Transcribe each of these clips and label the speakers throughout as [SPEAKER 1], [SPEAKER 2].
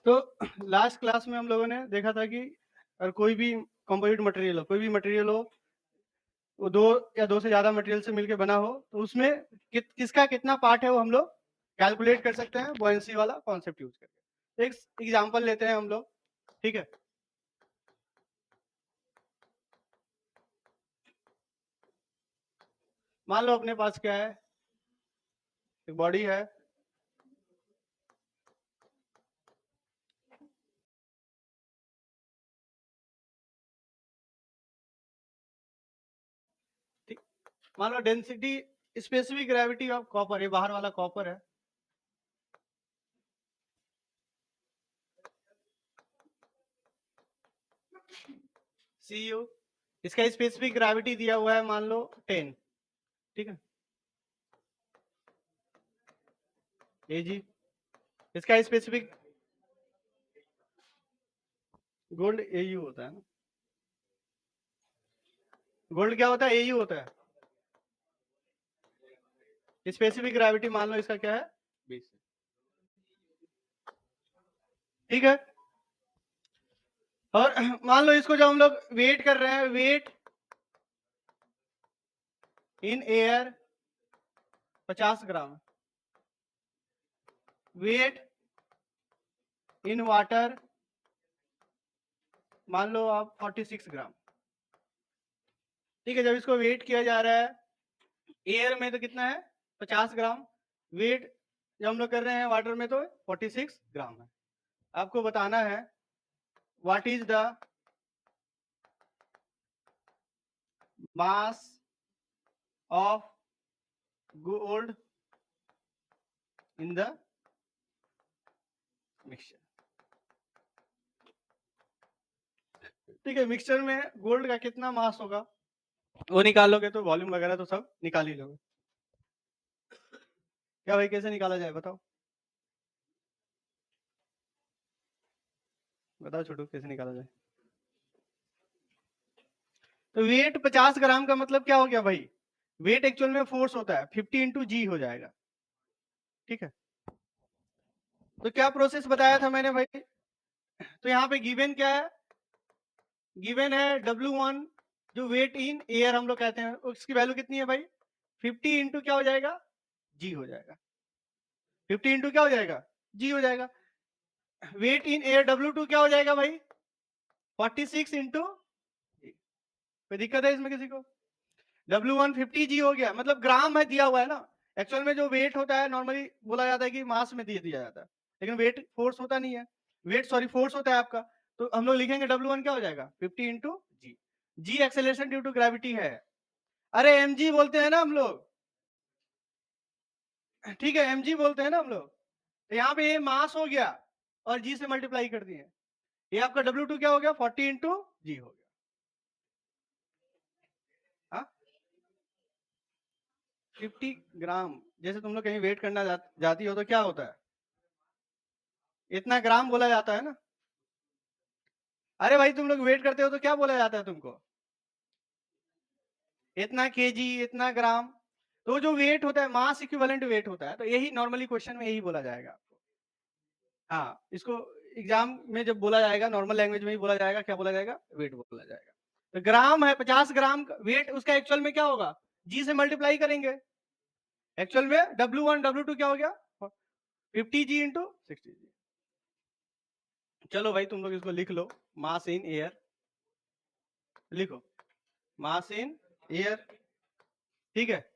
[SPEAKER 1] तो last class में हम लोगों ने देखा था कि अगर कोई भी कंपोजिट मटेरियल हो, कोई भी मटेरियल हो, वो 2 या 2 से ज़्यादा मटेरियल से मिलके बना हो, तो उसमें किसका कितना पार्ट है वो हम लोग कैलकुलेट कर सकते हैं बुओयेंसी वाला कॉन्सेप्ट यूज करके। एक एग्जांपल लेते हैं हम लोग, ठीक है। मान लो अपने पास क्या है, एक बॉडी है, ठीक। मान low density specific gravity of copper, ये बाहर वाला कॉपर है, Cu। इसका स्पेसिफिक ग्रेविटी दिया हुआ है मान लो 10, ठीक है। Ag इसका स्पेसिफिक गोल्ड Au होता है ना, गोल्ड क्या होता है, Au होता है। स्पेसिफिक ग्रेविटी मान लो इसका क्या है, 20, ठीक है। और मान लो इसको जब हम लोग वेट कर रहे हैं, weight in air 50 gram, weight in water मान लो आप 46 ग्राम, ठीक है। जब इसको वेट किया जा रहा है एयर में तो कितना है, 50 ग्राम, वेट जब हम लोग कर रहे हैं वाटर में तो 46 ग्राम है। आपको बताना है what is the mass of gold in the mixture, ठीक है। मिक्सचर में गोल्ड का कितना मास होगा वो निकाल लोगे तो वॉल्यूम वगैरह तो सब निकाल ही लोगे। क्या भाई, कैसे निकाला जाए बताओ, बताओ छोटू, कैसे निकाला जाए। तो वेट 50 ग्राम का मतलब क्या हो गया भाई, वेट एक्चुअल में फोर्स होता है 50 इंटू जी हो जाएगा, ठीक है। तो क्या प्रोसेस बताया था मैंने भाई, तो यहाँ पे गिवन क्या है, गिवन है W1 जो वेट इन एयर हम लोग कहते हैं, उसकी वैल्यू कितनी है भाई, 50 इंटू क्या हो जाएगा, जी हो जाएगा, 50 इंटू क्या हो जाएगा, जी हो जाएगा। वेट इन एयर W2 क्या हो जाएगा भाई, 46 इंटू, कोई दिक्कत है इसमें किसी को, W1 50 जी हो गया, मतलब ग्राम में दिया हुआ है ना। एक्चुअल में जो वेट होता है नॉर्मली बोला जाता है कि मास में दिया जाता है, लेकिन वेट फोर्स होता नहीं है, वेट सॉरी फोर्स होता है आपका। तो हम लोग लिखेंगे W1 क्या हो जाएगा 50 into g, g acceleration due to gravity है, अरे mg बोलते हैं ना हम लोग, ठीक है, mg बोलते हैं ना हम लोग। तो यहाँ पे ये मास हो गया और जी से मल्टीप्लाई कर दिए, ये आपका W2 क्या हो गया 40 इंटू जी हो गया, हाँ 50 ग्राम। जैसे तुम लोग कहीं वेट करना जाती हो तो क्या होता है, इतना ग्राम बोला जाता है ना। अरे भाई तुम लोग वेट करते हो तो क्या बोला जाता है तुमको, इतना केजी, इतना ग्राम। तो जो वेट होता है मास इक्विवेलेंट वेट होता है, तो यही नॉर्मली क्वेश्चन में यही बोला जाएगा आपको। हाँ, इसको एग्जाम में जब बोला जाएगा नॉर्मल लैंग्वेज में ही बोला जाएगा, क्या बोला जाएगा, वेट बोला जाएगा। तो ग्राम है 50 ग्राम वेट, उसका एक्चुअल में क्या होगा, जी से मल्टीप्लाई करेंगे, एक्चुअल में W1 W2 क्या हो गया 50 जी इंटू 60 जी। चलो भाई तुम लोग इसको लिख लो, मास इन एयर लिखो, मास इन एयर, ठीक है,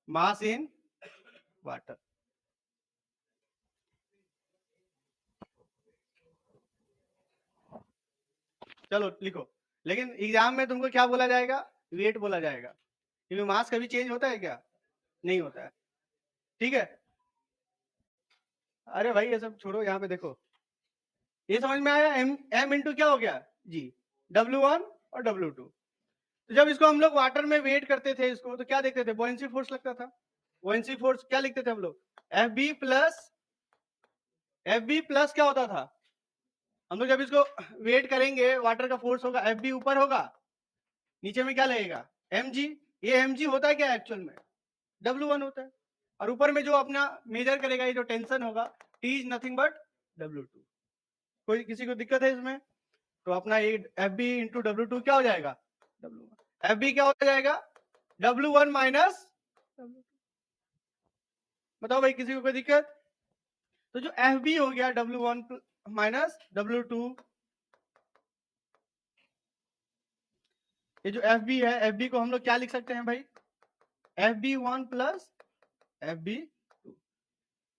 [SPEAKER 1] मास इन वाटर, चलो लिखो। लेकिन एग्जाम में तुमको क्या बोला जाएगा, वेट बोला जाएगा, क्योंकि मास कभी चेंज होता है क्या, नहीं होता है, ठीक है। अरे भाई ये सब छोड़ो, यहाँ पे देखो, ये समझ में आया, m इंटू क्या हो गया जी, W1 और W2। तो जब इसको हम लोग वाटर में वेट करते थे इसको, तो क्या देखते थे, बुओयेंसी फोर्स लगता था, बुओयेंसी फोर्स क्या लिखते थे हम लोग, FB प्लस क्या होता था, हम लोग जब इसको वेट करेंगे वाटर का फोर्स होगा FB ऊपर होगा, नीचे में क्या लगेगा mg, ये mg होता है क्या एक्चुअल में, W1 होता है, और ऊपर में जो अपना मेजर करेगा ये जो टेंशन होगा, T is nothing but W2। कोई किसी को दिक्कत है इसमें? तो अपना ये FB इंटू W2 क्या हो जाएगा? W1। FB क्या हो जाएगा? W1 minus W2। बताओ भाई, किसी को कोई दिक्कत? तो जो FB हो गया W1 माइनस W2, ये जो FB है, FB को हम लोग क्या लिख सकते हैं भाई? FB1 plus FB2।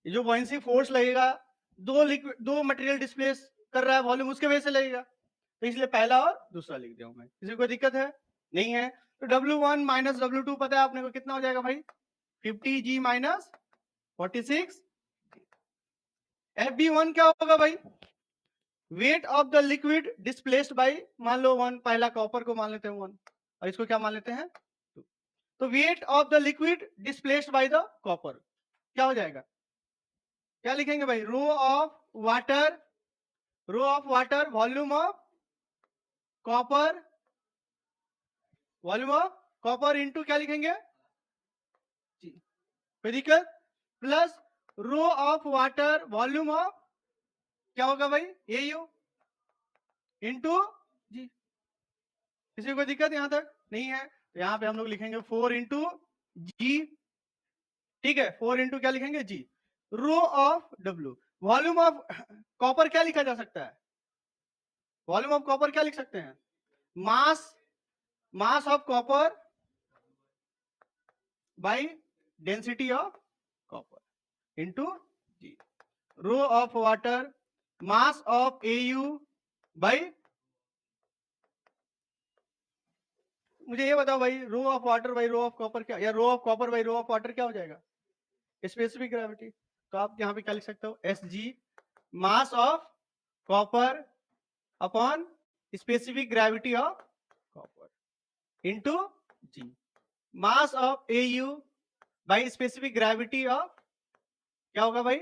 [SPEAKER 1] ये जो बॉयंसी फोर्स लगेगा, दो मटेरियल डिस्प्लेस कर रहा है वॉल्यूम, उसके वजह से लगेगा, तो इसलिए पहला और दूसरा लिख दिया मैं। किसी को दिक्कत है? नहीं है। तो W1 माइनस W2 पता है आपने को कितना हो जाएगा भाई? 50G minus 46। FB1 क्या होगा भाई? Weight of the liquid displaced by, मान लो 1, पहला कॉपर को मान लेते हैं 1, और इसको क्या मान लेते हैं 2। तो weight of the liquid displaced by the copper क्या हो जाएगा? क्या लिखेंगे भाई? Rho of water volume of copper into क्या लिखेंगे जी, कोई दिक्कत? Plus row of water volume of क्या होगा भाई? AU इंटू जी। किसी को कोई दिक्कत यहां तक? नहीं है। तो यहां पे हम लोग लिखेंगे 4 इंटू जी। ठीक है, 4 इंटू क्या लिखेंगे? जी। Rho of W, volume of copper क्या लिखा जा सकता है? वॉल्यूम ऑफ कॉपर क्या लिख सकते हैं? Mass of copper by density of copper into g. Rho of water mass of AU by, मुझे ये बताओ भाई, rho of water by rho of copper क्या, या rho of copper by rho of water क्या हो जाएगा? Specific gravity. तो आप यहां पे क्या लिख सकते हो? SG mass of copper upon specific gravity of copper into g. Mass of AU by specific gravity of क्या होगा भाई?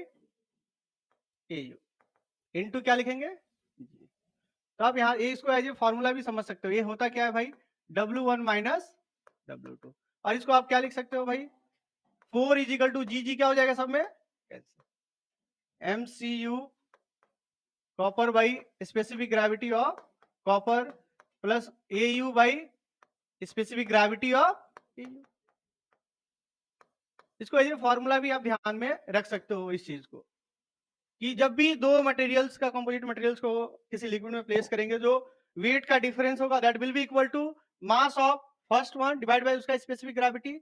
[SPEAKER 1] AU इंटू क्या लिखेंगे जी। तो आप यहाँ इसको एज ए फॉर्मूला भी समझ सकते हो। ये होता क्या है भाई? W1 minus W2। और इसको आप क्या लिख सकते हो भाई? 4 इजिकल टू जी क्या हो जाएगा सब में? MCU copper by specific gravity of copper plus AU by specific gravity of AU। इसको ये फॉर्मूला भी आप ध्यान में रख सकते हो इस चीज को, कि जब भी दो मटेरियल्स का, कंपोजिट मटेरियल्स को किसी लिक्विड में प्लेस करेंगे, जो वेट का डिफरेंस होगा that will be equal to mass of first one divide by उसका specific gravity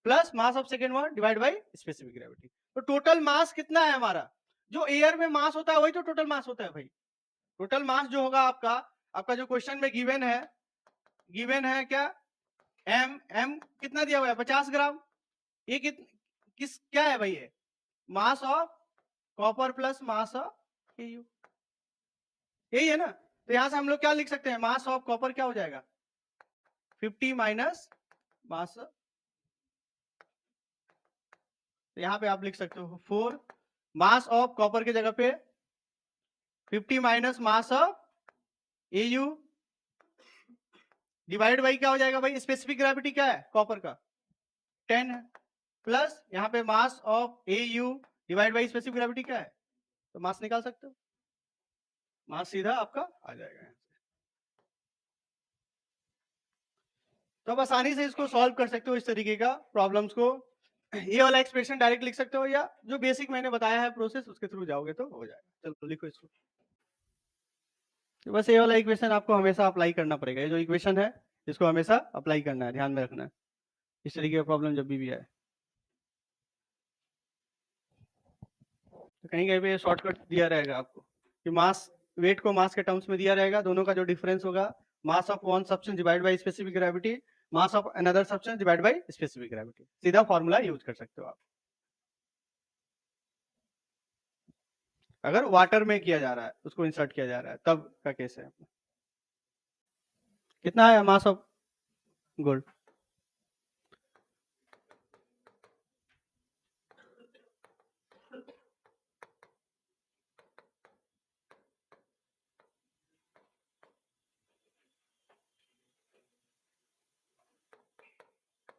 [SPEAKER 1] plus mass of second one divide by specific gravity. तो टोटल मास कितना है हमारा? जो एयर में मास होता है वही तो टोटल मास होता है भाई। टोटल मास जो होगा आपका जो क्वेश्चन में गिवन है क्या? एम कितना दिया हुआ है? 50 ग्राम। ये किस क्या है भाई? ये मास of copper plus mass of AU, यही है ना? तो यहां से हम लोग क्या लिख सकते हैं? मास ऑफ कॉपर क्या हो जाएगा? 50 माइनस मास, तो यहां पे आप लिख सकते हो 4 मास ऑफ कॉपर की जगह पे 50 minus mass of AU divide by क्या हो जाएगा भाई? स्पेसिफिक ग्रेविटी क्या है कॉपर का? 10 है, प्लस यहाँ पे मास of AU divide by specific gravity क्या है? तो मास निकाल सकते हो, मास सीधा आपका आ जाएगा। तो आप आसानी से इसको सॉल्व कर सकते हो, इस तरीके का प्रॉब्लम्स को। ये वाला एक्सप्रेशन डायरेक्ट लिख सकते हो, या जो बेसिक मैंने बताया है प्रोसेस उसके थ्रू जाओगे तो हो जाएगा। चलो लिखो इसको। तो बस ये वाला इक्वेशन आपको हमेशा अप्लाई करना पड़ेगा। ये जो इक्वेशन है इसको हमेशा अप्लाई करना है, ध्यान में रखना है इस तरीके का प्रॉब्लम जब भी आए। तो कहीं कहीं पे शॉर्टकट दिया रहेगा आपको कि मास, वेट को मास के टर्म्स में दिया रहेगा, दोनों का जो डिफरेंस होगा mass of one substance divide by specific gravity, mass of another substance divide by specific gravity. सीधा फॉर्मूला यूज कर सकते हो आप। अगर वाटर में किया जा रहा है, उसको इंसर्ट किया जा रहा है, तब का केस है। कितना है mass of gold?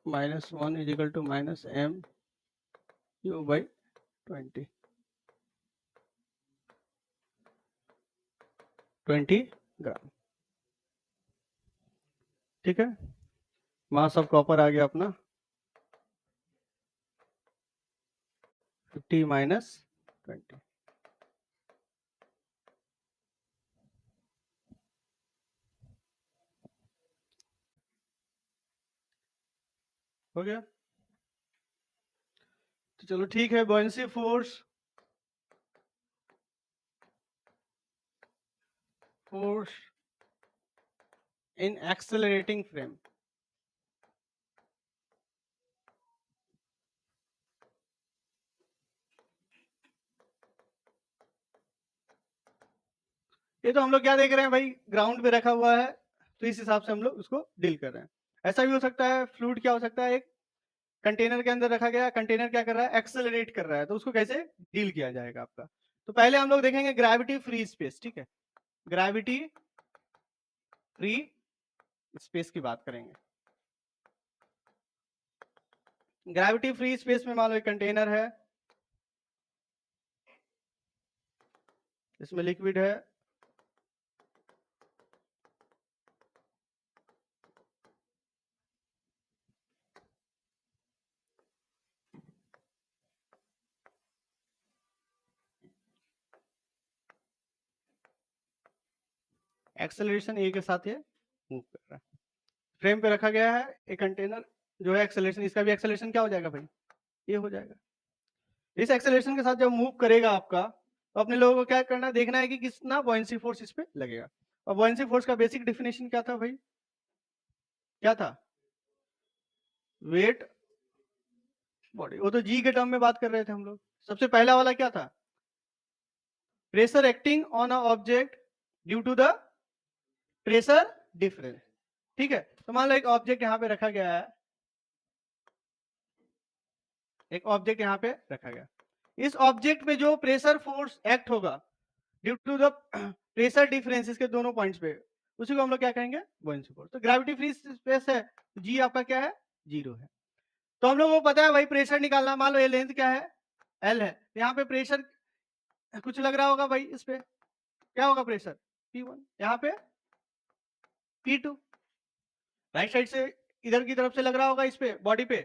[SPEAKER 1] -1 is equal to -m³ by 20। 20 gram. ठीक है, मास ऑफ कॉपर आ गया अपना 50 माइनस 20। हो गया। तो चलो ठीक है, buoyancy force in accelerating frame. ये तो हम लोग क्या देख रहे हैं भाई, ग्राउंड पे रखा हुआ है, तो इस हिसाब से हम लोग उसको डील कर रहे हैं। ऐसा भी हो सकता है, फ्लूइड क्या हो सकता है, एक कंटेनर के अंदर रखा गया, कंटेनर क्या कर रहा है, एक्सेलरेट कर रहा है, तो उसको कैसे डील किया जाएगा आपका। तो पहले हम लोग देखेंगे ग्रेविटी फ्री स्पेस। ठीक है, ग्रेविटी फ्री स्पेस की बात करेंगे। ग्रेविटी फ्री स्पेस में मान लो एक कंटेनर है, इसमें लिक्विड है, एक्सेलरेशन ए के साथ ये मूव कर रहा है, फ्रेम पे रखा गया है एक कंटेनर जो है, एक्सेलरेशन, इसका भी एक्सेलरेशन क्या हो जाएगा भाई, ये हो जाएगा। इस एक्सेलरेशन के साथ जब मूव करेगा आपका, तो अपने लोगों को क्या करना है, देखना है कि कितना बॉयंसी फोर्स इस पे लगेगा। और बॉयंसी फोर्स का बेसिक डेफिनेशन क्या था भाई, क्या था, वेट बॉडी, वो तो जी के टर्म में बात कर रहे थे हम लोग। सबसे पहला वाला क्या था, pressure acting on a object due to the pressure difference. ठीक है, तो मान लो एक ऑब्जेक्ट यहां पे रखा गया है, एक ऑब्जेक्ट यहां पे रखा गया, इस ऑब्जेक्ट पे जो प्रेशर फोर्स एक्ट होगा due to the pressure difference इसके दोनों पॉइंट्स पे, उसी को हम लोग क्या कहेंगे, बॉयंसी फोर्स। तो ग्रेविटी फ्री स्पेस है, जी आपका क्या है, 0 है। तो हम लोगों को पता है भाई प्रेशर निकालना, मान लो ये लेंथ क्या है, एल है, यहाँ पे प्रेशर कुछ लग रहा होगा भाई, इस पे क्या होगा प्रेशर, P1, यहाँ पे P2, राइट साइड से इधर की तरफ से लग रहा होगा इस पे बॉडी पे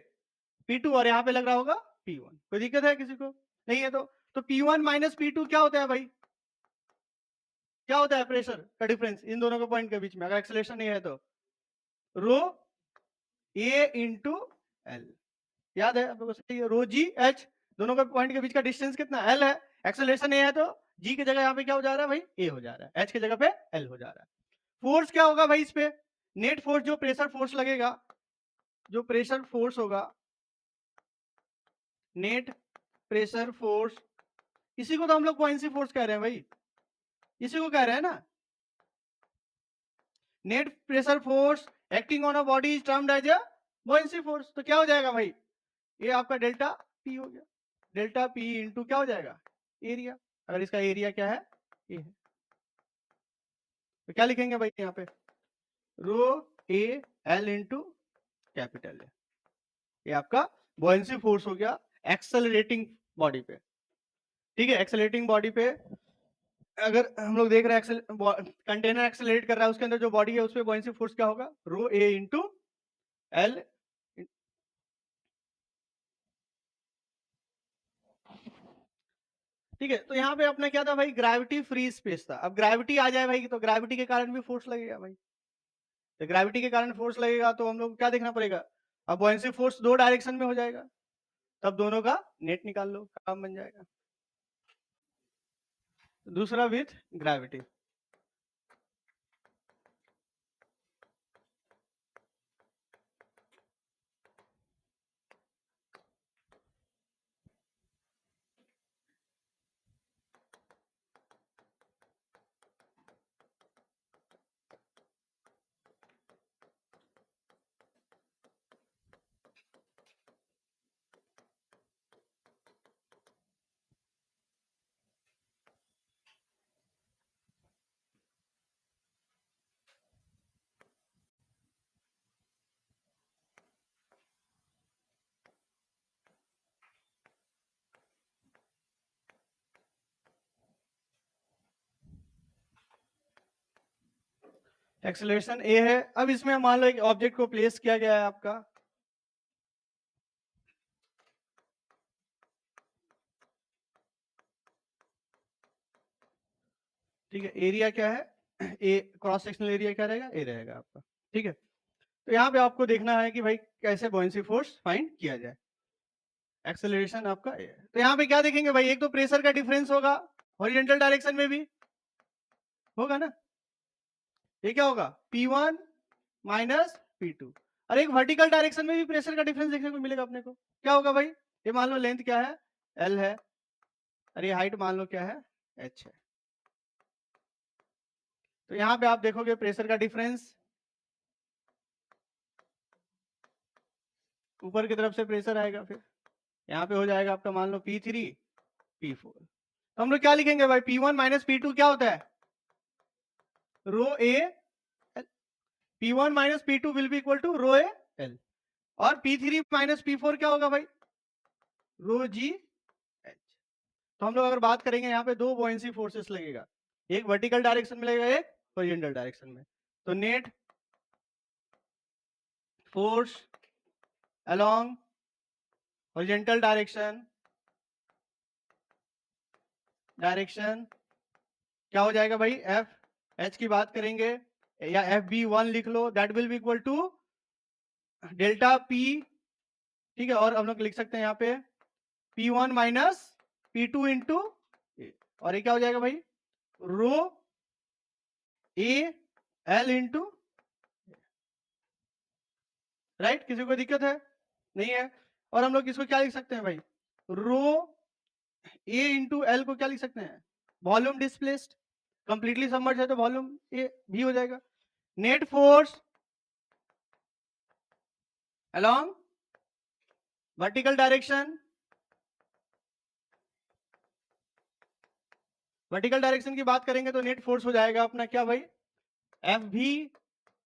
[SPEAKER 1] P2, और यहाँ पे लग रहा होगा P1। कोई दिक्कत है किसी को, नहीं है। तो P1 माइनस P2 क्या होता है भाई, क्या होता है, प्रेशर का डिफरेंस इन दोनों के पॉइंट के बीच में, अगर एक्सेलरेशन नहीं है तो रो ए इंटू एल, याद है आपको, सही है, रो जी एच, दोनों के पॉइंट के बीच का डिस्टेंस कितना, एल है, एक्सेलरेशन ए है, तो जी की जगह यहाँ पे क्या हो जा रहा है भाई, ए हो जा रहा है, एच की जगह पे एल हो जा रहा है। फोर्स क्या होगा भाई इस पे, नेट फोर्स, जो प्रेशर फोर्स लगेगा, जो प्रेशर फोर्स होगा, नेट प्रेशर फोर्स, इसी को तो हम लोग बॉयंसी फोर्स कह रहे हैं भाई, इसी को कह रहे हैं ना, net pressure force acting on a body is termed as a buoyancy force. तो क्या हो जाएगा भाई, ये आपका डेल्टा पी हो गया, डेल्टा पी इंटू क्या हो जाएगा, एरिया, अगर इसका एरिया क्या है, ए है, तो क्या लिखेंगे भाई यहाँ पे, रो ए एल इंटू कैपिटल है, ये आपका बॉयंसी फोर्स हो गया एक्सेलरेटिंग बॉडी पे। ठीक है, एक्सेलरेटिंग बॉडी पे अगर हम लोग देख रहे हैं कंटेनर एक्सेलरेट कर रहा है, उसके अंदर जो बॉडी है उस पे बॉयंसी फोर्स क्या होगा, रो ए इंटू एल। ठीक है, तो यहाँ पे अपना क्या था भाई, ग्रेविटी फ्री स्पेस था। अब ग्रेविटी आ जाए भाई, तो ग्रेविटी के कारण भी फोर्स लगेगा भाई, तो ग्रेविटी के कारण फोर्स लगेगा, तो हम लोग क्या देखना पड़ेगा, अब बॉयंसी फोर्स दो डायरेक्शन में हो जाएगा, तब दोनों का नेट निकाल लो, काम बन जाएगा। दूसरा विथ ग्रेविटी, एक्सेलरेशन ए है। अब इसमें मान लो एक ऑब्जेक्ट को प्लेस किया गया है आपका, ठीक है, एरिया क्या है, ए, क्रॉस सेक्शनल एरिया क्या रहेगा, ए रहेगा आपका, ठीक है। तो यहाँ पे आपको देखना है कि भाई कैसे बॉयंसी फोर्स फाइंड किया जाए। एक्सेलरेशन आपका ए है। तो यहाँ पे क्या देखेंगे भाई, एक तो प्रेशर का डिफरेंस होगा, हॉरिजॉन्टल डायरेक्शन में भी होगा ना, ये क्या होगा, P1 माइनस P2। और एक वर्टिकल डायरेक्शन में भी प्रेशर का डिफरेंस देखने को मिलेगा अपने को, क्या होगा भाई, ये मान लो लेंथ क्या है, L है, और ये हाइट मान लो क्या है, H है। तो यहाँ पे आप देखोगे प्रेशर का डिफरेंस, ऊपर की तरफ से प्रेशर आएगा, फिर यहाँ पे हो जाएगा आपका मान लो P3 P4। तो हम लोग क्या लिखेंगे भाई, P1 माइनस P2 क्या होता है, rho A, P1 minus P2 will be equal to rho A L, और P3 माइनस P4 क्या होगा भाई, रो जी एच। तो हम लोग अगर बात करेंगे यहाँ पे दो बॉयंसी फोर्सेस लगेगा, एक वर्टिकल डायरेक्शन में लगेगा, एक हॉरिजॉन्टल डायरेक्शन में। तो net force along horizontal direction क्या हो जाएगा भाई, एफ एच की बात करेंगे या FB1 लिख लो, that will be equal to delta P, ठीक है, और हम लोग लिख सकते हैं यहाँ पे P1 माइनस P2 इंटू, और ये क्या हो जाएगा भाई, रो ए एल इंटू, राइट। किसी को दिक्कत है, नहीं है। और हम लोग इसको क्या लिख सकते हैं भाई, रो ए इंटू एल को क्या लिख सकते हैं, वॉल्यूम डिस्प्लेस्ड, कंप्लीटली सबमर्ज है तो वॉल्यूम ए भी हो जाएगा। Net force along vertical direction, vertical direction की बात करेंगे तो नेट फोर्स हो जाएगा अपना क्या भाई, एफ भी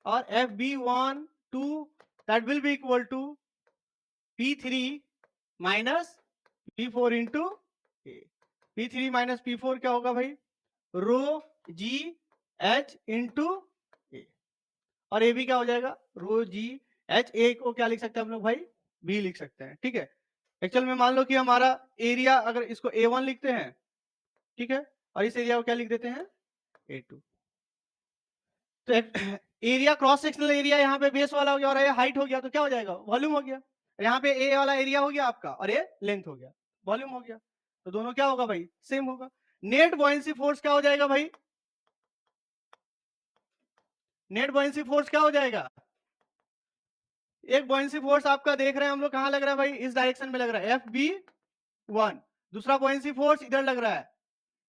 [SPEAKER 1] और FB1 2, that will be equal to P3 minus P4 into, P3 minus P4 क्या होगा भाई, रो जी एच इंटू ए, और ए भी क्या हो जाएगा, रो जी एच। ए को क्या लिख सकते हैं हम लोग भाई, बी लिख सकते हैं, ठीक है। एक्चुअल में मान लो कि हमारा एरिया, अगर इसको A1 लिखते हैं, ठीक है, और इस एरिया को क्या लिख देते हैं, A2। तो एरिया क्रॉस सेक्शनल एरिया यहाँ पे बेस वाला हो गया और ये हाइट हो गया, तो क्या हो जाएगा, वॉल्यूम हो गया। यहाँ पे ए वाला एरिया हो गया आपका और ये लेंथ हो गया, वॉल्यूम हो गया। तो दोनों क्या होगा भाई, सेम होगा। नेट बॉयंसी फोर्स क्या हो जाएगा भाई, नेट बॉयंसी फोर्स क्या हो जाएगा, एक बॉयंसी फोर्स आपका देख रहे हैं हम लोग कहां लग रहा है भाई, इस डायरेक्शन में लग रहा है FB1, दूसरा बॉयंसी फोर्स इधर लग रहा है,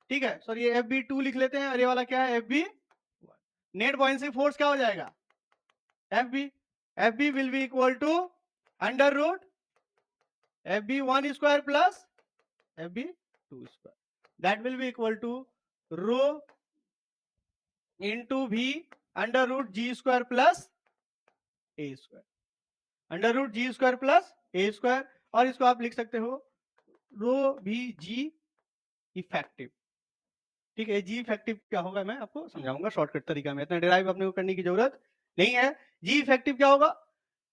[SPEAKER 1] ठीक है, सॉरी ये FB2 लिख लेते हैं और ये वाला क्या है FB1। नेट बॉयंसी फोर्स क्या हो जाएगा, FB will be equal to under root FB1 square plus FB2 square, that will be equal to rho into भी under root G square plus A square, under root G square plus A square, और इसको आप लिख सकते हो रो भी G effective, ठीक है। G इफेक्टिव क्या होगा मैं आपको समझाऊंगा शॉर्टकट तरीका में, इतना डिराइव अपने को करने की जरूरत नहीं है। G इफेक्टिव क्या होगा,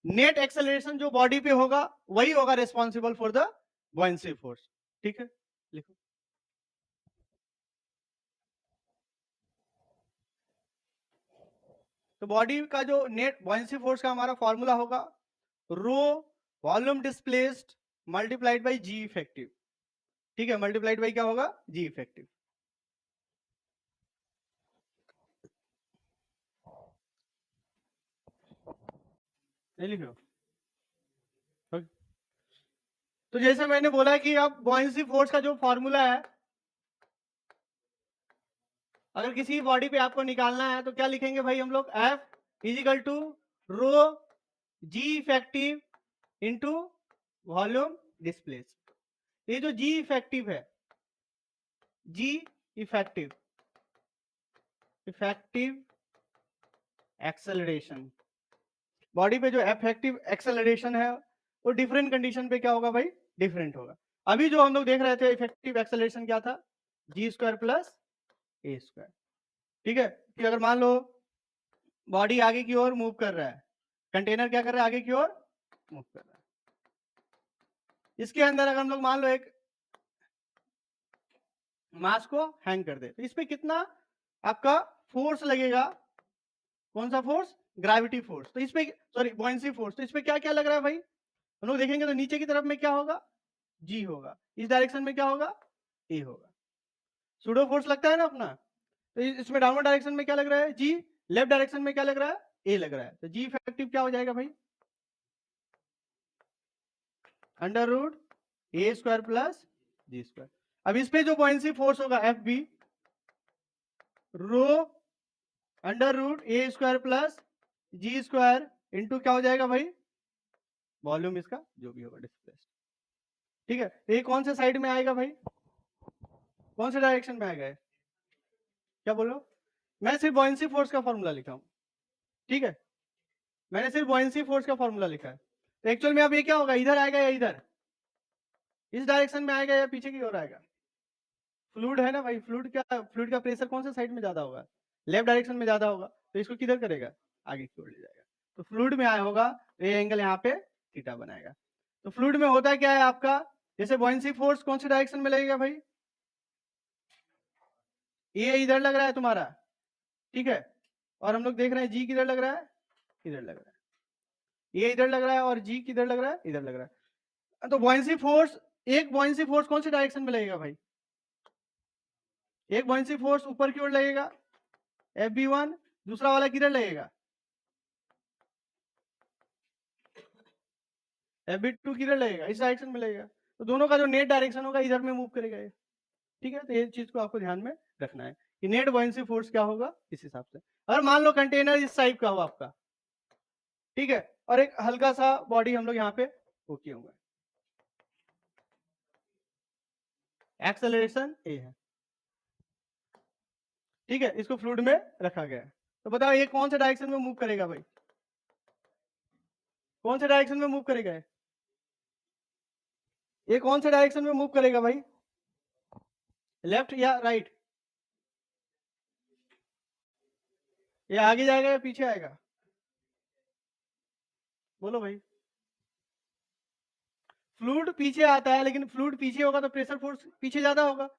[SPEAKER 1] नेट एक्सेलरेशन जो बॉडी पे होगा वही होगा responsible for the buoyancy force, ठीक है, लिखो। तो बॉडी का जो नेट बॉयंसी फोर्स का हमारा फॉर्मूला होगा rho volume displaced multiplied by G effective, ठीक है, मल्टीप्लाइड बाय क्या होगा, जी इफेक्टिव। नहीं लिखो, तो जैसे मैंने बोला कि अब बॉयंसी फोर्स का जो फॉर्मूला है, अगर किसी बॉडी पे आपको निकालना है तो क्या लिखेंगे भाई हम लोग, F is equal to rho g effective into volume displace. ये जो जी इफेक्टिव है, g effective, effective acceleration, body पे जो इफेक्टिव एक्सेलरेशन है वो डिफरेंट कंडीशन पे क्या होगा भाई, डिफरेंट होगा। अभी जो हम लोग देख रहे थे इफेक्टिव एक्सेलरेशन क्या था, जी स्क्वायर प्लस ए स्क्वायर, ठीक है। कि अगर मान लो बॉडी आगे की ओर मूव कर रहा है, कंटेनर क्या कर रहा है, आगे की ओर मूव कर रहा है। इसके अंदर अगर हम लोग मान लो एक मास को हैंग कर दे तो इस पे कितना आपका फोर्स लगेगा, कौन सा फोर्स, ग्रेविटी फोर्स। तो इस पे सॉरी बॉयंसी फोर्स, तो इस पे क्या क्या लग रहा है भाई, हम लोग देखेंगे तो नीचे की तरफ में क्या होगा, जी होगा, इस डायरेक्शन में क्या होगा, ए होगा। सूडो फोर्स लगता है ना अपना, तो इसमें डाउनवर्ड डायरेक्शन में क्या लग रहा है, जी, लेफ्ट डायरेक्शन में क्या लग रहा है, ए लग रहा है, तो जी इफेक्टिव क्या हो जाएगा भाई, अंडर रूट ए स्क्वायर प्लस जी स्क्वायर। अब इस पे जो बॉयंसी फोर्स होगा एफ बी रो अंडर रूट ए स्क्वायर प्लस जी स्क्वायर इंटू क्या हो जाएगा भाई, वॉल्यूम इसका जो भी होगा डिस्प्लेस्ड। ठीक है, तो ये कौन से साइड में आएगा भाई, कौन से डायरेक्शन में आएगा, क्या बोलो, मैं सिर्फ बॉयंसी फोर्स का फॉर्मूला लिखा हूं, ठीक है, मैंने सिर्फ बॉयंसी फोर्स का फॉर्मूला लिखा है। तो एक्चुअल में अब ये क्या होगा, इधर आएगा या इधर, इस डायरेक्शन में आएगा या पीछे की ओर आएगा, फ्लूइड है ना भाई, फ्लूइड का प्रेशर कौन से साइड में ज्यादा होगा, लेफ्ट डायरेक्शन में ज्यादा होगा, तो इसको किधर करेगा, आगे की ओर ले जाएगा। तो फ्लूइड में आया होगा तो ये एंगल यहाँ पे थीटा बनाएगा। तो फ्लूइड में होता क्या है आपका, जैसे बॉयंसी फोर्स कौन से डायरेक्शन में लगेगा भाई, ये इधर लग रहा है तुम्हारा, ठीक है, और हम लोग देख रहे हैं जी किधर लग रहा है, इधर लग रहा है, ये इधर लग रहा है और जी किधर लग रहा है, इधर लग रहा है। तो बॉयंसी फोर्स, एक बॉयंसी फोर्स कौन से डायरेक्शन में लगेगा भाई, एक बॉयंसी फोर्स ऊपर की ओर लगेगा Fb1, दूसरा वाला किधर लगेगा, Fb2 किधर लगेगा, इस डायरेक्शन में लगेगा। तो दोनों का जो नेट डायरेक्शन होगा इधर में मूव करेगा ये, ठीक है। तो ये चीज को आपको ध्यान में रखना है कि नेट बॉयंसी फोर्स क्या होगा इस हिसाब से। और मान लो कंटेनर इस टाइप का हो आपका, ठीक है, और एक हल्का सा बॉडी हम लोग यहाँ पे वो किए हुए, एक्सेलरेशन ए है, ठीक है, इसको फ्लूइड में रखा गया है। तो बताओ ये कौन से डायरेक्शन में मूव करेगा भाई, कौन से डायरेक्शन में मूव करेगा, ये कौन से डायरेक्शन में मूव करेगा भाई, लेफ्ट या राइट, ये आगे जाएगा या पीछे आएगा, बोलो भाई। फ्लूइड पीछे आता है, लेकिन फ्लूइड पीछे होगा तो प्रेशर फोर्स पीछे ज्यादा होगा।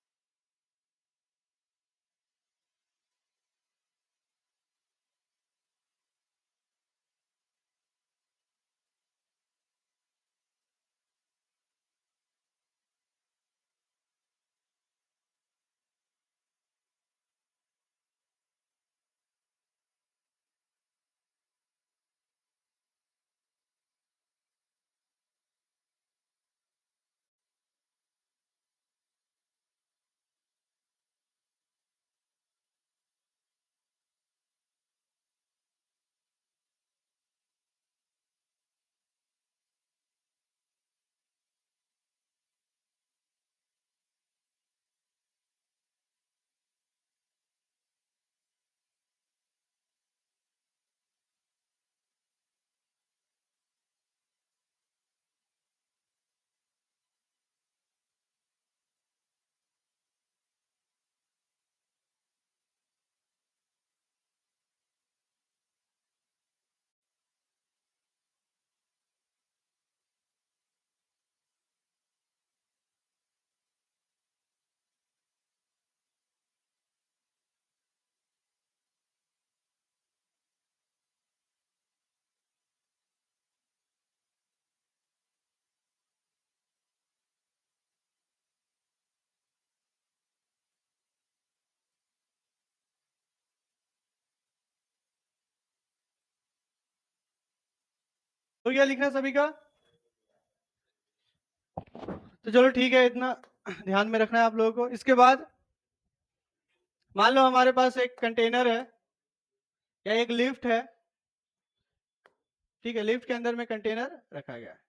[SPEAKER 1] तो क्या लिखना सभी का, तो चलो ठीक है, इतना ध्यान में रखना है आप लोगों को। इसके बाद मान लो हमारे पास एक कंटेनर है या एक लिफ्ट है, ठीक है, लिफ्ट के अंदर में कंटेनर रखा गया है,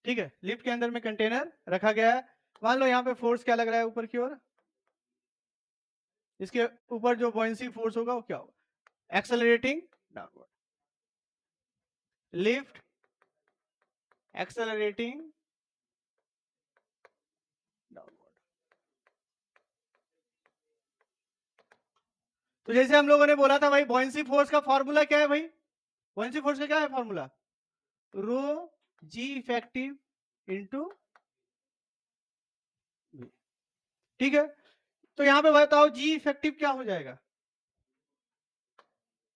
[SPEAKER 1] ठीक है, लिफ्ट के अंदर में कंटेनर रखा गया है। मान लो यहाँ पे फोर्स क्या लग रहा है ऊपर की ओर, इसके ऊपर जो बॉयंसी फोर्स होगा वो क्या होगा, accelerating downward, lift accelerating downward. तो जैसे हम लोगों ने बोला था भाई, बॉयंसी फोर्स का फॉर्मूला क्या है भाई? बॉयंसी फोर्स का क्या है फॉर्मूला? रो जी इफेक्टिव इंटू, ठीक है। तो यहां पे बताओ जी इफेक्टिव क्या हो जाएगा?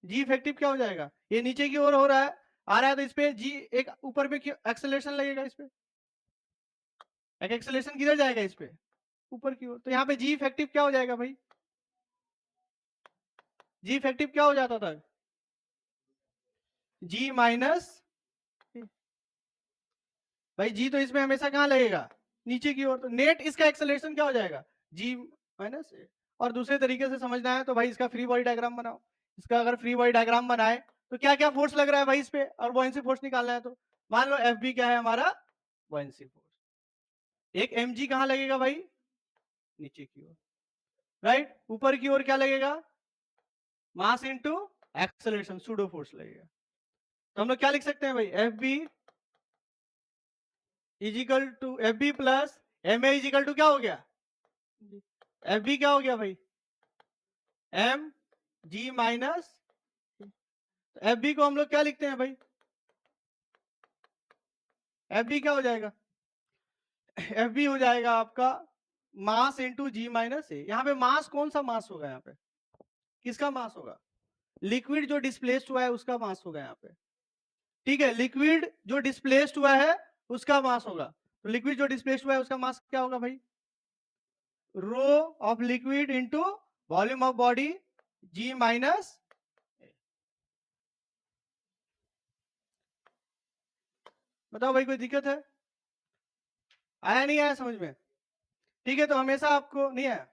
[SPEAKER 1] जी इफेक्टिव क्या हो जाएगा? ये नीचे की ओर हो रहा है, आ रहा है, तो इस पे जी एक ऊपर पे एक्सेलरेशन लगेगा, इस पे एक एक्सेलरेशन किधर जाएगा? इस पे ऊपर की ओर। तो यहाँ पे जी इफेक्टिव क्या हो जाएगा भाई? जी इफेक्टिव क्या हो जाता था? जी माइनस, भाई जी तो इसमें हमेशा कहां लगेगा? नीचे की ओर। तो नेट इसका एक्सेलरेशन क्या हो जाएगा? जी माइनस। और दूसरे तरीके से समझना है तो भाई इसका फ्री बॉडी डायग्राम बनाओ। इसका अगर फ्री बॉडी डायग्राम बनाए तो क्या क्या फोर्स लग रहा है भाई इस पे, और बॉयंसी फोर्स निकालना है। तो मान लो एफ बी क्या है हमारा? Buoyancy force. एक एम जी कहां लगेगा भाई? नीचे की ओर, राइट। ऊपर की ओर क्या लगेगा? Mass into acceleration, pseudo force लगेगा। तो हम लोग क्या लिख सकते हैं भाई? F B is equal to F B plus M A is equal to क्या हो गया? एफ बी क्या हो गया भाई? M G minus. F B को हम लोग क्या लिखते हैं भाई? एफ बी क्या हो जाएगा? एफ बी हो जाएगा आपका मास इंटू जी माइनस ए। यहाँ पे मास कौन सा मास होगा? यहाँ पे किसका मास होगा? लिक्विड जो डिस्प्लेस्ड हुआ है उसका मास होगा यहाँ पे, ठीक है। लिक्विड जो डिस्प्लेस्ड हुआ है उसका मास होगा। तो लिक्विड जो डिस्प्लेस्ड हुआ है उसका मास क्या होगा भाई? Rho of liquid into volume of body g minus. बताओ भाई, कोई दिक्कत है? आया नहीं आया समझ में? ठीक है, तो हमेशा आपको नहीं आया।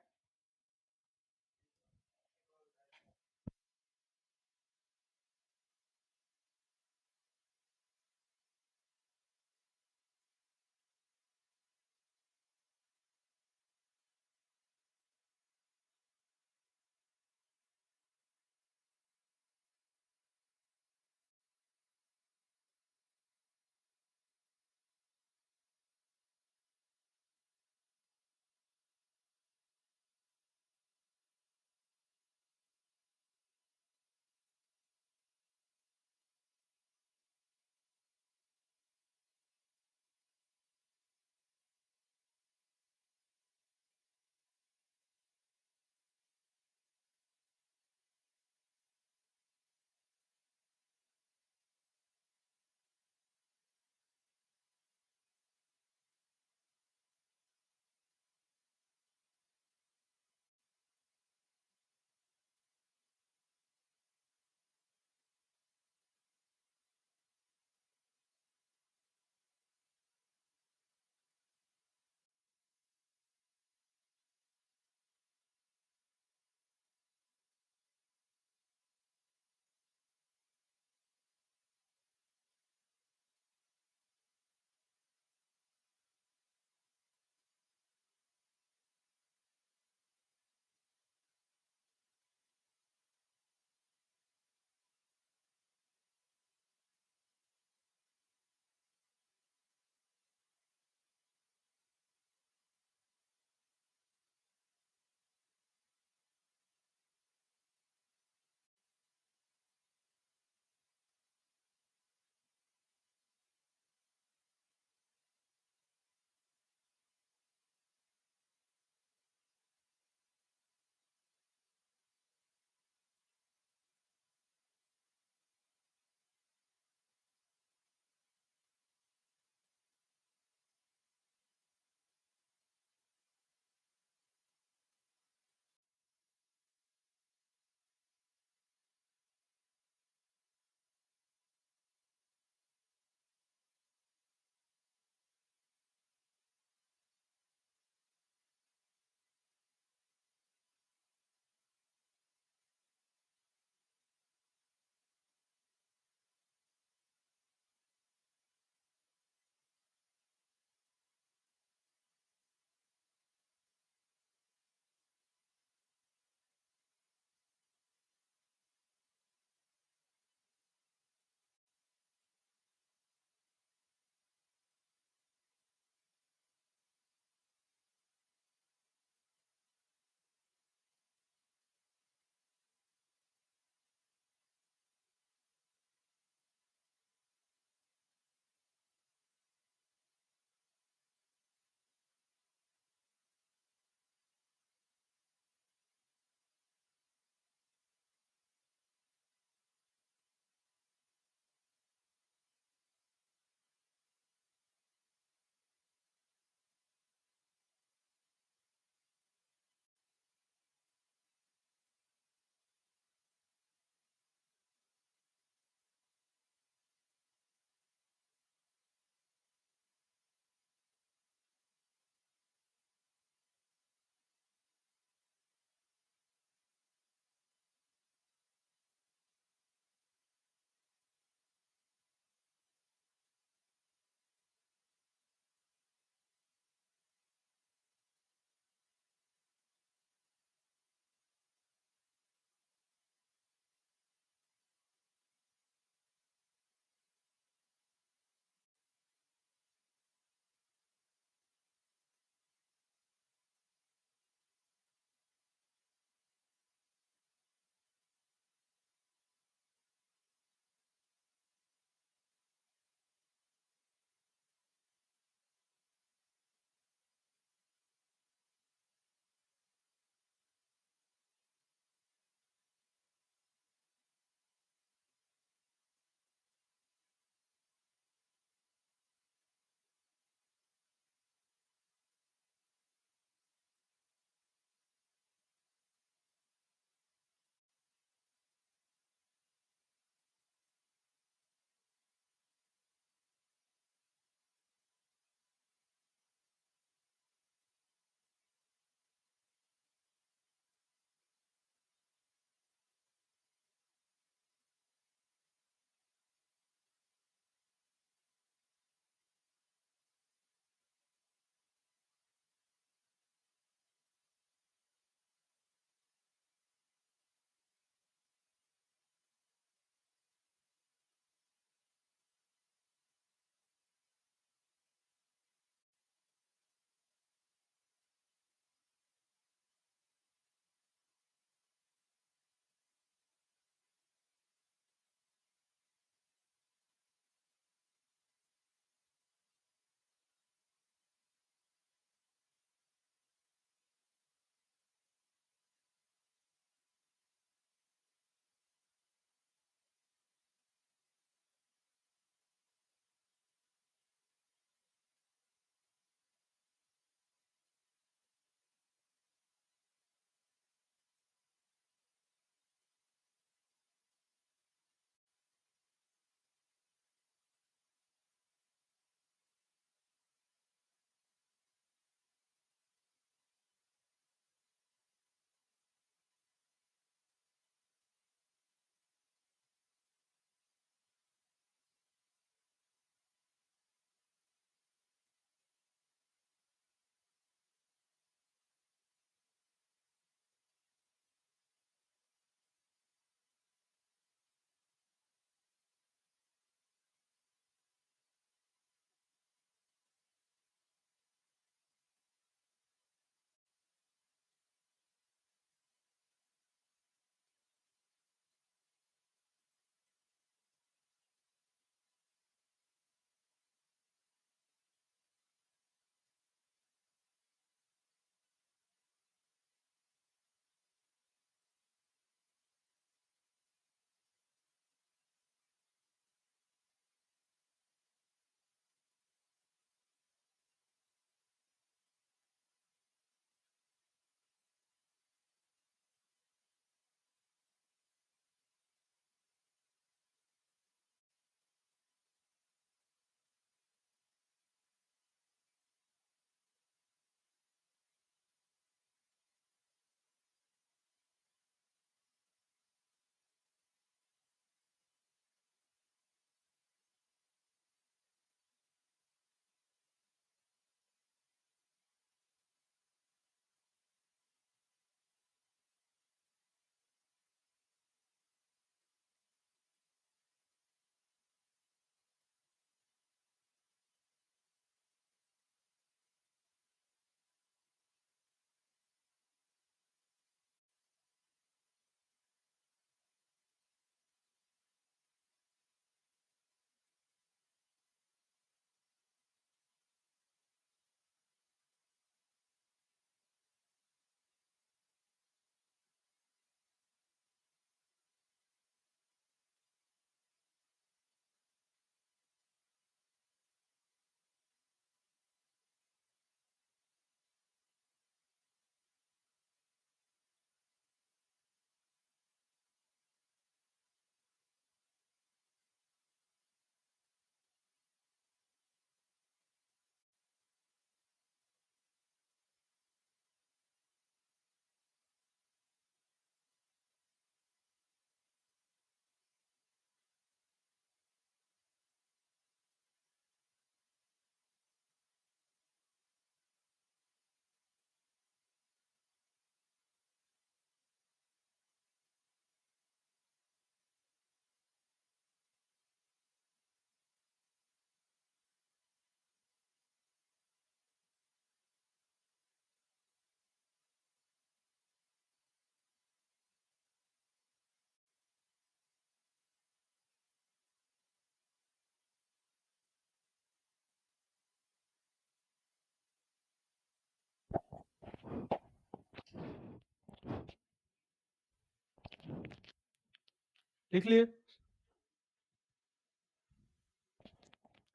[SPEAKER 1] लिख लिए।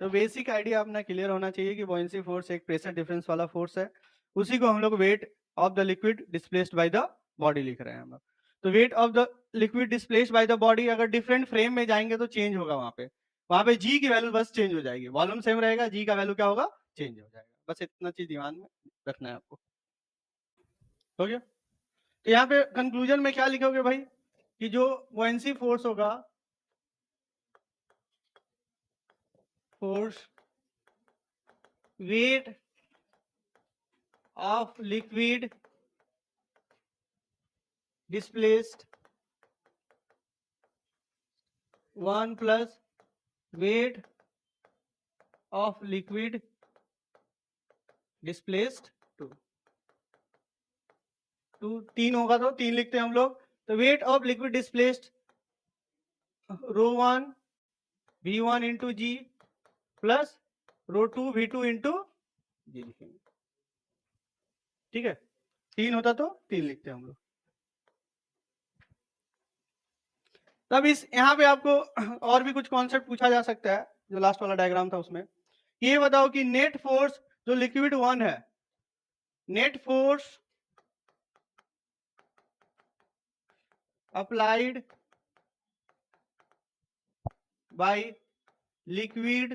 [SPEAKER 1] तो बेसिक आइडिया अपना क्लियर होना चाहिए कि बॉयंसी फोर्स एक प्रेशर डिफरेंस वाला फोर्स है, उसी को हम लोग weight of the liquid displaced by the body लिख रहे हैं हम लोग। तो weight of the liquid displaced by the body अगर डिफरेंट फ्रेम में जाएंगे तो चेंज होगा, वहां पे जी की वैल्यू बस चेंज हो जाएगी, वॉल्यूम सेम रहेगा, जी का वैल्यू क्या होगा, चेंज हो जाएगा। बस इतना चीज ध्यान में रखना है आपको। हो गया। तो यहाँ पे कंक्लूजन में क्या लिखोगे भाई कि जो बॉयंसी फोर्स होगा, force weight of liquid displaced 1 plus weight of liquid displaced 2। 3 होगा तो 3 लिखते हैं हम लोग। तो weight of liquid displaced ρ1 v1 into G plus ρ2 v2 into G लिखेंगे। ठीक है, 3 होता तो 3 लिखते हैं हम लोग। तब इस यहाँ पे आपको और भी कुछ कॉन्सेप्ट पूछा जा सकता है, जो लास्ट वाला डायग्राम था उसमें। ये बताओ कि नेट फोर्स जो लिक्विड 1 है, net force applied by liquid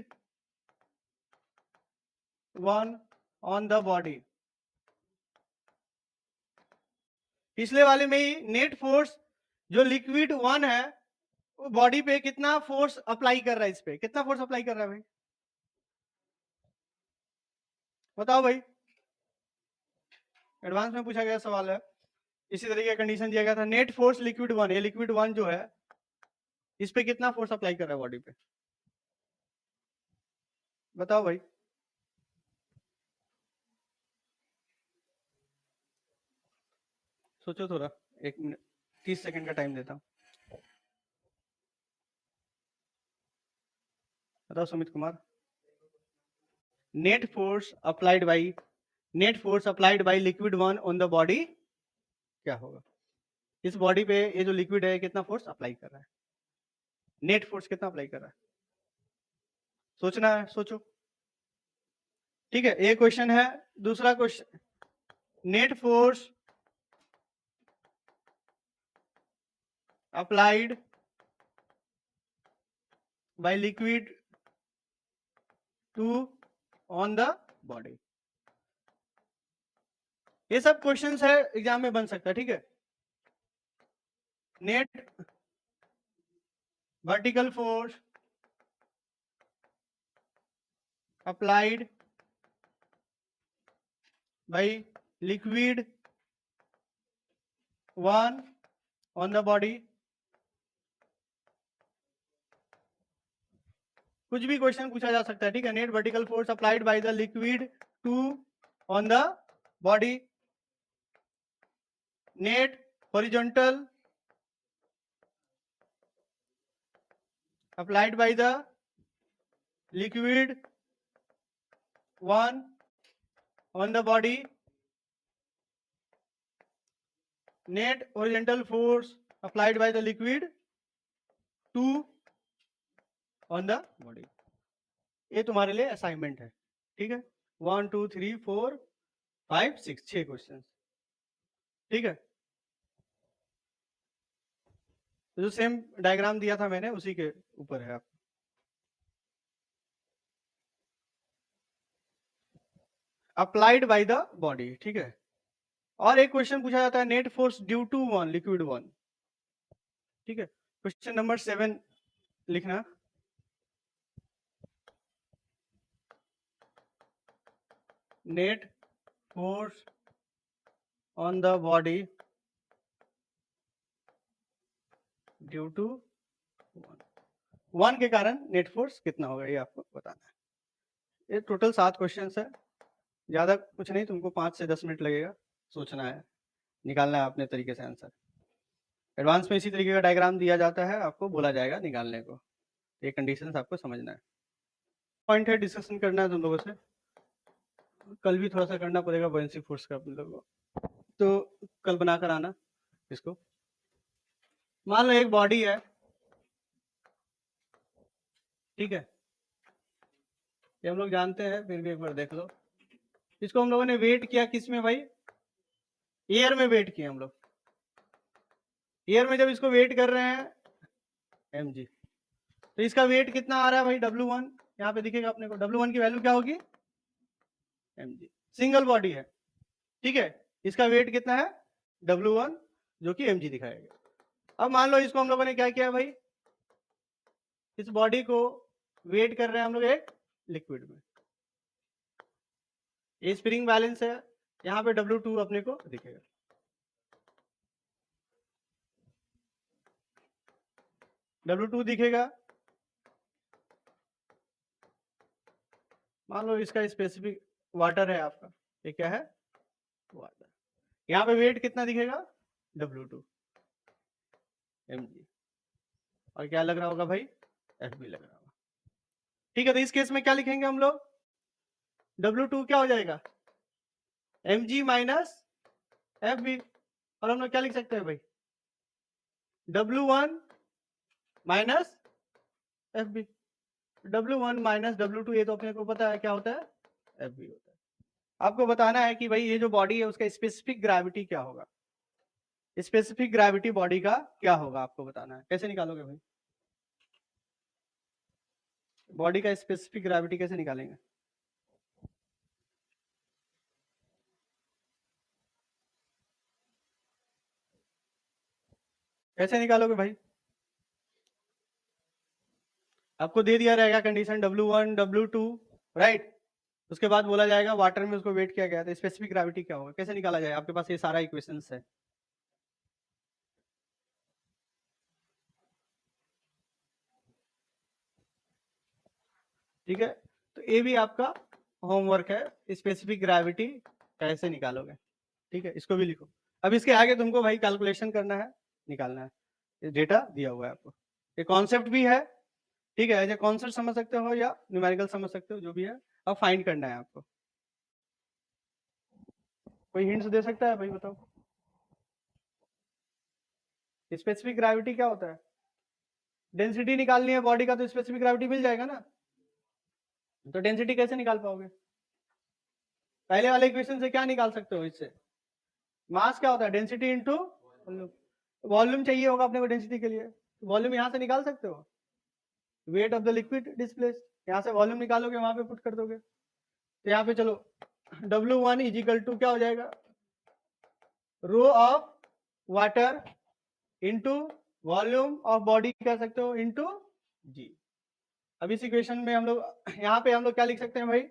[SPEAKER 1] 1 on the body। पिछले वाले में ही नेट फोर्स जो लिक्विड 1 है वो बॉडी पे कितना फोर्स अप्लाई कर रहा है, इस पे कितना फोर्स अप्लाई कर रहा है भाई, बताओ भाई। एडवांस में पूछा गया सवाल है। इसी तरीके का कंडीशन दिया गया था, नेट फोर्स लिक्विड 1, ये लिक्विड 1 जो है इस पे कितना फोर्स अप्लाई कर रहा है बॉडी पे, बताओ भाई। सोचो थोड़ा, 1 मिनट 30 सेकंड का टाइम देता हूँ। बताओ Sumit Kumar. Net force applied by liquid 1 on the body क्या होगा, इस बॉडी पे ये जो लिक्विड है कितना फोर्स अप्लाई कर रहा है, नेट फोर्स कितना अप्लाई कर रहा है, सोचना है, सोचो। ठीक है, ये क्वेश्चन है। दूसरा question, net force applied by liquid 2 on the body. ये सब क्वेश्चंस है, एग्जाम में बन सकता है। ठीक है, net vertical force applied by liquid 1 on the body. कुछ भी क्वेश्चन पूछा जा सकता है। ठीक है, net vertical force applied by the liquid 2 on the body, net horizontal applied by the liquid 1 on the body, net horizontal force applied by the liquid 2 on the body। ये तुम्हारे लिए असाइनमेंट है। ठीक है, 1 2 3 4 5 6 6 क्वेश्चन। ठीक है, जो same diagram दिया था मैंने उसी के ऊपर है। आप अप्लाइड बाय द बॉडी। ठीक है, और एक क्वेश्चन पूछा जाता है, net force due to 1 liquid 1। ठीक है, क्वेश्चन नंबर 7 लिखना, net force on the body due to 1 के कारण नेट फोर्स कितना होगा, ये आपको बताना है। ये टोटल 7 क्वेश्चन है, ज्यादा कुछ नहीं, तुमको 5 से 10 मिनट लगेगा, सोचना है, निकालना है अपने तरीके से आंसर। एडवांस में इसी तरीके का डायग्राम दिया जाता है, आपको बोला जाएगा निकालने को। ये कंडीशंस आपको समझना है। पॉइंट है, डिस्कशन करना है तुम लोगों से, कल भी थोड़ा सा करना पड़ेगा बॉयंसी फोर्स का तुम लोगों को, तो कल बनाकर आना इसको। मान लो एक बॉडी है, ठीक है, ये हम लोग जानते हैं, फिर भी एक बार देख लो। इसको हम लोगों ने वेट किया किस में भाई, एयर में वेट किया हम लोग। एयर में जब इसको वेट कर रहे हैं mg, तो इसका वेट कितना आ रहा है भाई W1, यहाँ पे दिखेगा अपने को। W1 की वैल्यू क्या होगी mg, सिंगल बॉडी है, ठीक है, इसका वेट कितना है W1 जो कि mg दिखाएगा। अब मान लो इसको हम लोगों ने क्या किया भाई, इस बॉडी को वेट कर रहे हैं हम लोग एक लिक्विड में, ये स्प्रिंग बैलेंस है, यहाँ पे W2 अपने को दिखेगा। W2 दिखेगा, मान लो इसका स्पेसिफिक वाटर है आपका, ये क्या है वाटर, यहाँ पे वेट कितना दिखेगा W2 mg, और क्या लग रहा होगा भाई FB लग रहा होगा। ठीक है, तो इस केस में क्या लिखेंगे हम लोग, W2 क्या हो जाएगा mg माइनस FB, और हम लोग क्या लिख सकते हैं भाई W1 minus FB, W1 minus W2, ये तो अपने को पता है क्या होता है FB होता है। आपको बताना है कि भाई ये जो बॉडी है उसका स्पेसिफिक ग्रेविटी क्या होगा, स्पेसिफिक ग्रेविटी बॉडी का क्या होगा आपको बताना है। कैसे निकालोगे भाई, बॉडी का स्पेसिफिक ग्रेविटी कैसे निकालेंगे, कैसे निकालोगे भाई, आपको दे दिया रहेगा कंडीशन W1 W2 राइट, उसके बाद बोला जाएगा वाटर में उसको वेट किया गया, तो स्पेसिफिक ग्रेविटी क्या होगा, कैसे निकाला जाए, आपके पास ये सारा इक्वेशंस है। ठीक है, तो ये भी आपका होमवर्क है, स्पेसिफिक ग्रेविटी कैसे निकालोगे। ठीक है, इसको भी लिखो। अब इसके आगे तुमको भाई कैलकुलेशन करना है, निकालना है, ये डेटा दिया हुआ है आपको, ये कॉन्सेप्ट भी है, ठीक है, एज ए कॉन्सेप्ट समझ सकते हो या न्यूमेरिकल समझ सकते हो, जो भी है, अब फाइंड करना है आपको। कोई हिंट्स दे सकता है भाई, बताओ स्पेसिफिक ग्रेविटी क्या होता है, डेंसिटी निकालनी है बॉडी का, तो स्पेसिफिक ग्रेविटी मिल जाएगा ना, तो डेंसिटी कैसे निकाल पाओगे, पहले वाले इक्वेशन से क्या निकाल सकते हो, इससे मास क्या होता है डेंसिटी इनटू वॉल्यूम, वॉल्यूम चाहिए होगा अपने को डेंसिटी के लिए, वॉल्यूम यहां से निकाल सकते हो, weight of the liquid displaced, यहाँ से वॉल्यूम निकालोगे वहां पे पुट कर दोगे, तो यहाँ पे चलो W1 इज इक्वल टू क्या हो जाएगा, rho of water into volume of body कह सकते हो इनटू जी। अब इस इक्वेशन में हम लोग यहाँ पे हम लोग क्या लिख सकते हैं भाई,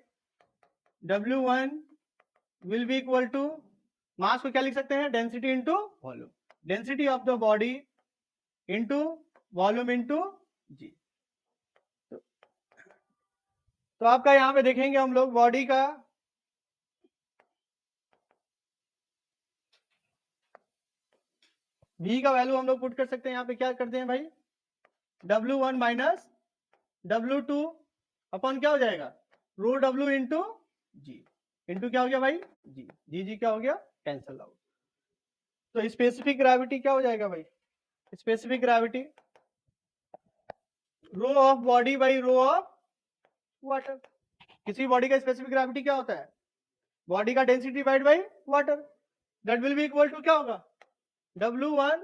[SPEAKER 1] W1 will be equal to, mass को क्या लिख सकते हैं density into volume, density of the body into volume into G. तो आपका यहाँ पे देखेंगे हम लोग बॉडी का V का वैल्यू हम लोग पुट कर सकते हैं, यहाँ पे क्या करते हैं भाई W1 माइनस W2 अपॉन क्या हो जाएगा rho W into g, into क्या हो गया भाई जी, जी क्या हो गया कैंसल आउट। तो स्पेसिफिक ग्रेविटी क्या हो जाएगा भाई, specific gravity rho of body by rho of water, किसी बॉडी का स्पेसिफिक ग्रेविटी क्या होता है बॉडी का density divide by water, that will be equal to क्या होगा W1,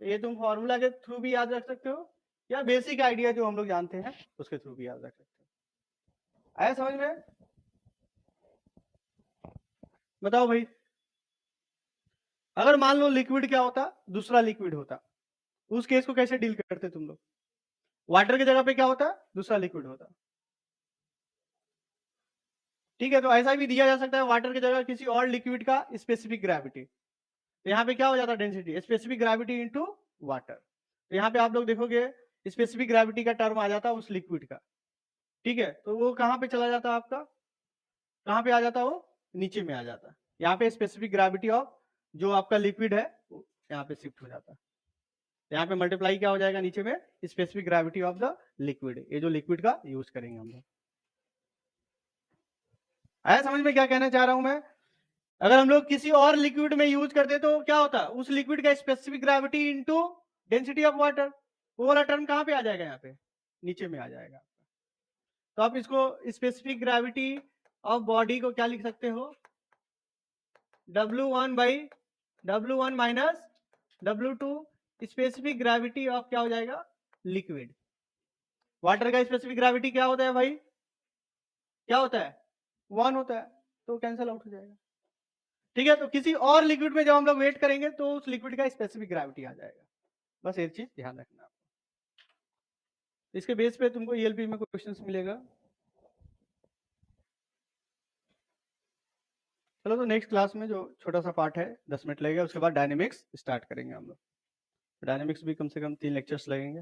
[SPEAKER 1] ये तुम फॉर्मूला के थ्रू भी याद रख सकते हो या बेसिक आइडिया जो हम लोग जानते हैं उसके थ्रू भी याद रख सकते हो। आया समझ में, बताओ भाई, अगर मान लो लिक्विड क्या होता दूसरा लिक्विड होता, उस केस को कैसे डील करते तुम लोग, वाटर की जगह पे क्या होता दूसरा लिक्विड होता, ठीक है, तो ऐसा भी दिया जा सकता है वाटर की जगह किसी और लिक्विड का स्पेसिफिक ग्रेविटी, तो यहाँ पे क्या हो जाता density specific gravity into water, तो यहाँ पे आप लोग देखोगे स्पेसिफिक ग्रेविटी का टर्म आ जाता उस लिक्विड का, ठीक है, तो वो कहाँ पे चला जाता आपका, कहाँ पे आ जाता वो नीचे में आ जाता, यहाँ पे स्पेसिफिक ग्रेविटी ऑफ जो आपका लिक्विड है यहाँ पे शिफ्ट हो जाता, यहाँ पे मल्टीप्लाई क्या हो जाएगा नीचे में specific gravity of the liquid, ये जो लिक्विड का यूज करेंगे हम लोग। आया समझ में क्या कहना चाह रहा हूं मैं, अगर हम लोग किसी और लिक्विड में यूज करते तो क्या होता उस लिक्विड का specific gravity into density of water, वो वाला टर्म कहाँ पे आ जाएगा, यहाँ पे नीचे में आ जाएगा। तो आप इसको स्पेसिफिक ग्रेविटी ऑफ बॉडी को क्या लिख सकते हो, W1 by W1 minus W2 specific gravity of क्या हो जाएगा, लिक्विड। वाटर का स्पेसिफिक ग्रेविटी क्या होता है भाई, क्या होता है, 1 होता है, तो कैंसिल आउट हो जाएगा। ठीक है, तो किसी और लिक्विड में जब हम लोग वेट करेंगे तो उस लिक्विड का स्पेसिफिक ग्रेविटी आ जाएगा। बस एक चीज ध्यान रखना। इसके बेस पे तुमको ELP में क्वेश्चंस मिलेगा। चलो, तो नेक्स्ट क्लास में जो छोटा सा पार्ट है 10 मिनट लगेगा, उसके बाद डायनेमिक्स स्टार्ट करेंगे हम लोग। डायनेमिक्स भी कम से कम 3 लेक्चर्स लगेंगे।